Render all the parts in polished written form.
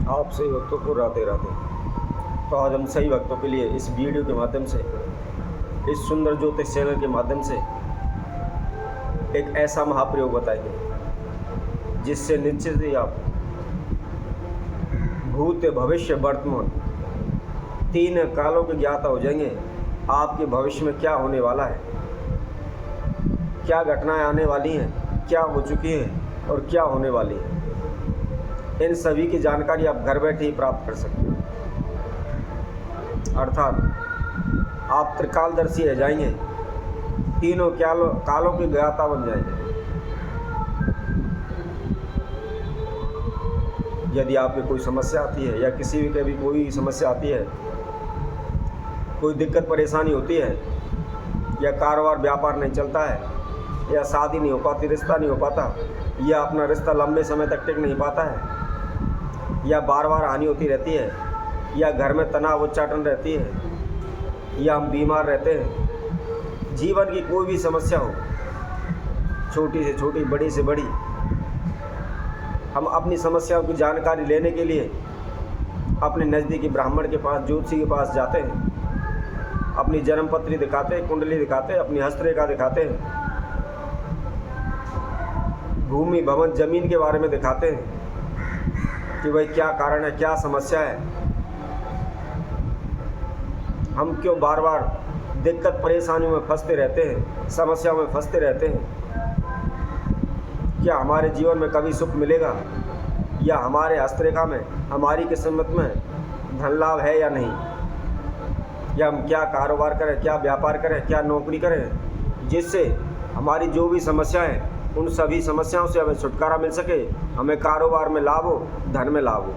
आप सही वक्तों को राधे राधे। तो आज हम सही वक्तों के लिए इस वीडियो के माध्यम से, इस सुंदर ज्योतिष चैनल के माध्यम से एक ऐसा महाप्रयोग बताएंगे जिससे निश्चित ही आप भूत, भविष्य, वर्तमान तीन कालों के ज्ञाता हो जाएंगे। आपके भविष्य में क्या होने वाला है, क्या घटनाएं आने वाली हैं, क्या हो चुकी हैं और क्या होने वाली है, इन सभी की जानकारी आप घर बैठे ही प्राप्त कर सकते हैं। अर्थात आप त्रिकालदर्शी रह जाएंगे, तीनों कालों के ज्ञाता बन जाएंगे। यदि आपकी कोई समस्या आती है या किसी भी कभी कोई समस्या आती है, कोई दिक्कत परेशानी होती है, या कारोबार व्यापार नहीं चलता है, या शादी नहीं हो पाती, रिश्ता नहीं हो पाता, या अपना रिश्ता लंबे समय तक टिक नहीं पाता है, या बार बार हानि होती रहती है, या घर में तनाव उच्चाटन रहती है, या हम बीमार रहते हैं, जीवन की कोई भी समस्या हो, छोटी से छोटी, बड़ी से बड़ी, हम अपनी समस्याओं की जानकारी लेने के लिए अपने नज़दीकी ब्राह्मण के पास, ज्योतिषी के पास जाते हैं, अपनी जन्मपत्री दिखाते हैं, कुंडली दिखाते हैं, अपनी हस्तरेखा दिखाते हैं, भूमि, भवन, जमीन के बारे में दिखाते हैं कि भाई क्या कारण है, क्या समस्या है, हम क्यों बार बार दिक्कत परेशानियों में फंसते रहते हैं, समस्याओं में फंसते रहते हैं, क्या हमारे जीवन में कभी सुख मिलेगा, या हमारे हस्तरेखा में, हमारी किस्मत में धन लाभ है या नहीं, या हम क्या कारोबार करें, क्या व्यापार करें, क्या नौकरी करें, जिससे हमारी जो भी समस्याएं, उन सभी समस्याओं से हमें छुटकारा मिल सके, हमें कारोबार में लाभ हो, धन में लाभ हो।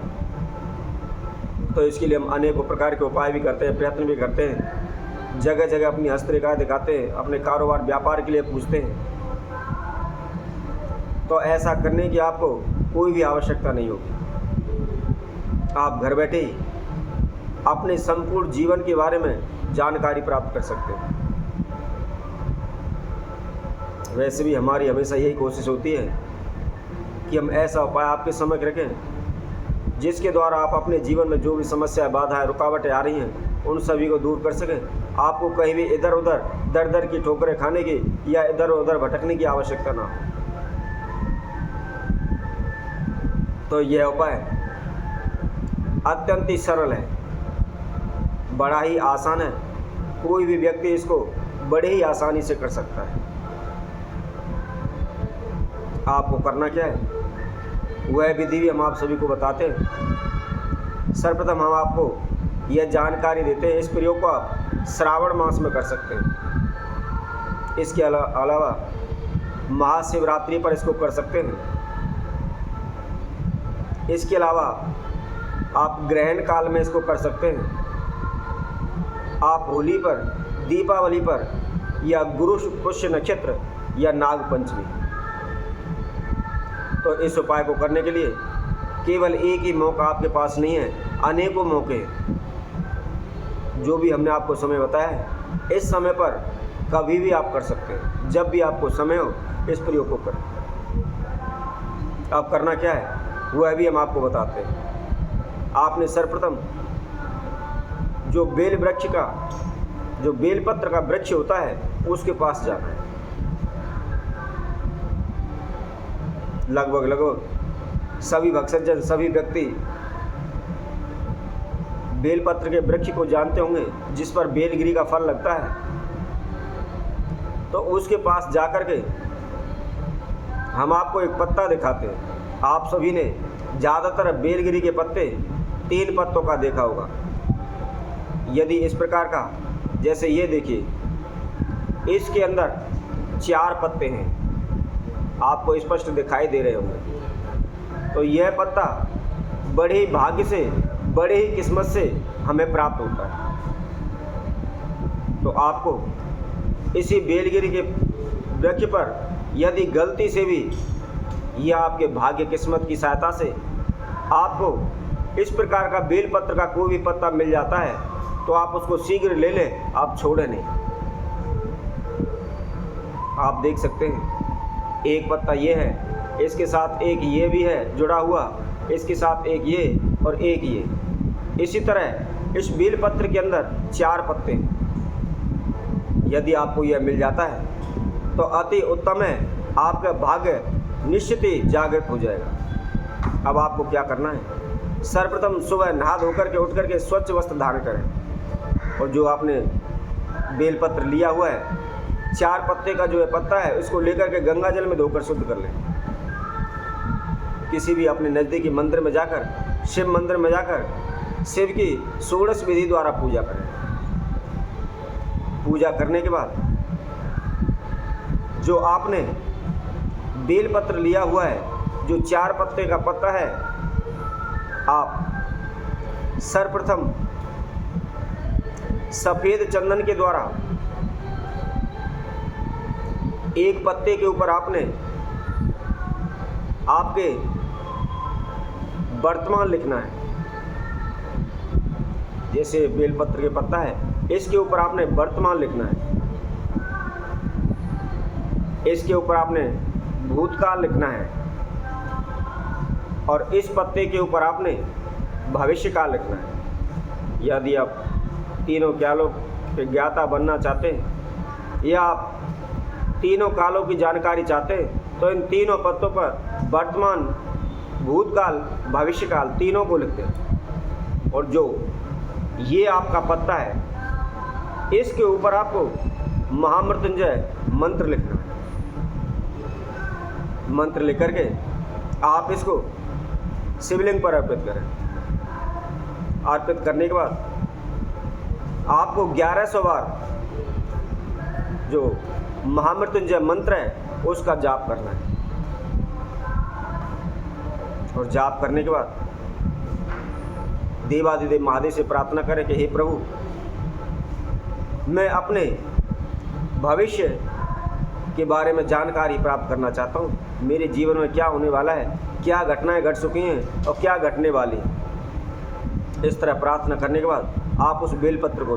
तो इसके लिए हम अनेकों प्रकार के उपाय भी करते हैं, प्रयत्न भी करते हैं, जगह जगह अपनी हस्तरेखा दिखाते हैं, अपने कारोबार व्यापार के लिए पूछते हैं। तो ऐसा करने की आपको कोई भी आवश्यकता नहीं होगी। आप घर बैठे ही अपने संपूर्ण जीवन के बारे में जानकारी प्राप्त कर सकते हैं। वैसे भी हमारी हमेशा यही कोशिश होती है कि हम ऐसा उपाय आपके समक्ष रखें जिसके द्वारा आप अपने जीवन में जो भी समस्याएं, बाधाएं, रुकावटें आ रही हैं, उन सभी को दूर कर सकें। आपको कहीं भी इधर उधर दर दर की ठोकरें खाने की या इधर उधर भटकने की आवश्यकता ना हो। तो यह उपाय अत्यंत ही सरल है, बड़ा ही आसान है, कोई भी व्यक्ति इसको बड़े ही आसानी से कर सकता है। आपको करना क्या है, वह विधि भी हम आप सभी को बताते हैं। सर्वप्रथम हम आपको यह जानकारी देते हैं, इस प्रयोग को आप श्रावण मास में कर सकते हैं। इसके अलावा महाशिवरात्रि पर इसको कर सकते हैं। इसके अलावा आप ग्रहण काल में इसको कर सकते हैं। आप होली पर, दीपावली पर, या गुरु पुष्य नक्षत्र, या नाग पंचमी। तो इस उपाय को करने के लिए केवल एक ही मौका आपके पास नहीं है, अनेकों मौके हैं। जो भी हमने आपको समय बताया है, इस समय पर कभी भी आप कर सकते हैं, जब भी आपको समय हो इस प्रयोग को करें। अब करना क्या है वह भी हम आपको बताते हैं। आपने सर्वप्रथम जो बेल वृक्ष का, जो बेलपत्र का वृक्ष होता है, उसके पास जाना है। लगभग सभी भक्तजन, सभी व्यक्ति बेलपत्र के वृक्ष को जानते होंगे, जिस पर बेलगिरी का फल लगता है। तो उसके पास जाकर के हम आपको एक पत्ता दिखाते हैं। आप सभी ने ज़्यादातर बेलगिरी के पत्ते 3 पत्तों का देखा होगा। यदि इस प्रकार का, जैसे ये देखिए, इसके अंदर 4 पत्ते हैं, आपको स्पष्ट दिखाई दे रहे होंगे। तो यह पत्ता बड़े ही भाग्य से, बड़े ही किस्मत से हमें प्राप्त होता है। तो आपको इसी बेलगिरी के वृक्ष पर यदि गलती से भी, या आपके भाग्य किस्मत की सहायता से आपको इस प्रकार का बेलपत्र का कोई भी पत्ता मिल जाता है, तो आप उसको शीघ्र ले लें, आप छोड़ें नहीं। आप देख सकते हैं, एक पत्ता ये है, इसके साथ एक ये भी है जुड़ा हुआ, इसके साथ एक ये, और एक ये। इसी तरह इस बेलपत्र के अंदर 4 पत्ते, यदि आपको यह मिल जाता है तो अति उत्तम है, आपका भाग्य निश्चित ही जागृत हो जाएगा। अब आपको क्या करना है, सर्वप्रथम सुबह नहा धोकर के उठ करके स्वच्छ वस्त्र धारण करें और जो आपने बेलपत्र लिया हुआ है, 4 पत्ते का जो है पत्ता है, उसको लेकर के गंगा जल में धोकर शुद्ध कर लें। किसी भी अपने नज़दीकी मंदिर में जाकर, शिव मंदिर में जाकर शिव की षोडश विधि द्वारा पूजा करें। पूजा करने के बाद जो आपने बेलपत्र लिया हुआ है, जो 4 पत्ते का पत्ता है, आप सर्वप्रथम सफ़ेद चंदन के द्वारा एक पत्ते के ऊपर आपने आपके वर्तमान लिखना है। जैसे बेलपत्र के पत्ता है, इसके ऊपर आपने वर्तमान लिखना है, इसके ऊपर आपने भूतकाल लिखना है और इस पत्ते के ऊपर आपने भविष्यकाल लिखना है। यदि आप तीनों कालों के ज्ञाता बनना चाहते हैं या आप तीनों कालों की जानकारी चाहते हैं तो इन तीनों पत्तों पर वर्तमान, भूतकाल, भविष्यकाल तीनों को लिखते हैं। और जो ये आपका पत्ता है, इसके ऊपर आपको महामृत्युंजय मंत्र लिखना है। मंत्र लिख करके आप इसको शिवलिंग पर अर्पित करें। अर्पित करने के बाद आपको 1100 बार जो महामृत्युंजय मंत्र है उसका जाप करना है। और जाप करने के बाद देवाधिदेव महादेव से प्रार्थना करें कि हे प्रभु, मैं अपने भविष्य के बारे में जानकारी प्राप्त करना चाहता हूँ। मेरे जीवन में क्या होने वाला है, क्या घटनाएं घट चुकी हैं और क्या घटने वाली हैं। इस तरह प्रार्थना करने के बाद आप उस बेलपत्र को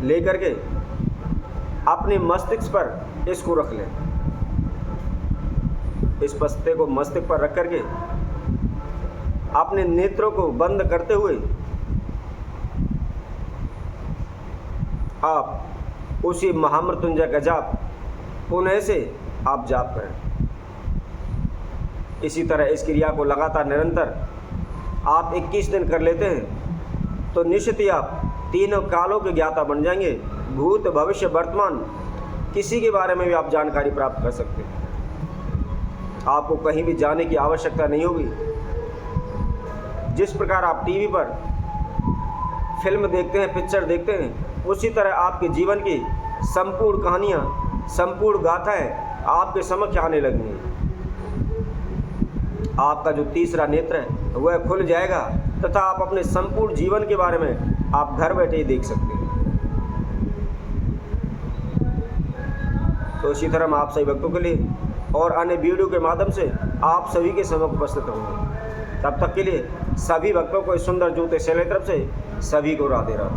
ले करके अपने मस्तिष्क पर इसको रख लें। इस पत्ते को मस्तिष्क पर रख करके अपने नेत्रों को बंद करते हुए आप उसी महामृत्युंजय का जाप पुनः से आप जाप करें। इसी तरह इस क्रिया को लगातार निरंतर आप 21 दिन कर लेते हैं तो निश्चित ही आप तीनों कालों के ज्ञाता बन जाएंगे। भूत, भविष्य, वर्तमान किसी के बारे में भी आप जानकारी प्राप्त कर सकते हैं। आपको कहीं भी जाने की आवश्यकता नहीं होगी। जिस प्रकार आप टीवी पर फिल्म देखते हैं, पिक्चर देखते हैं, उसी तरह आपके जीवन की संपूर्ण कहानियाँ, संपूर्ण गाथाएँ आपके समक्ष आने लगेंगी। आपका जो तीसरा नेत्र है वह खुल जाएगा तथा आप अपने संपूर्ण जीवन के बारे में आप घर बैठे ही देख सकते हैं। तो इसी तरह मैं आप सभी भक्तों के लिए और अन्य वीडियो के माध्यम से आप सभी के समक्ष उपस्थित होंगे। तब तक के लिए सभी भक्तों को इस सुंदर जूते शैले तरफ से सभी को राधे राधे।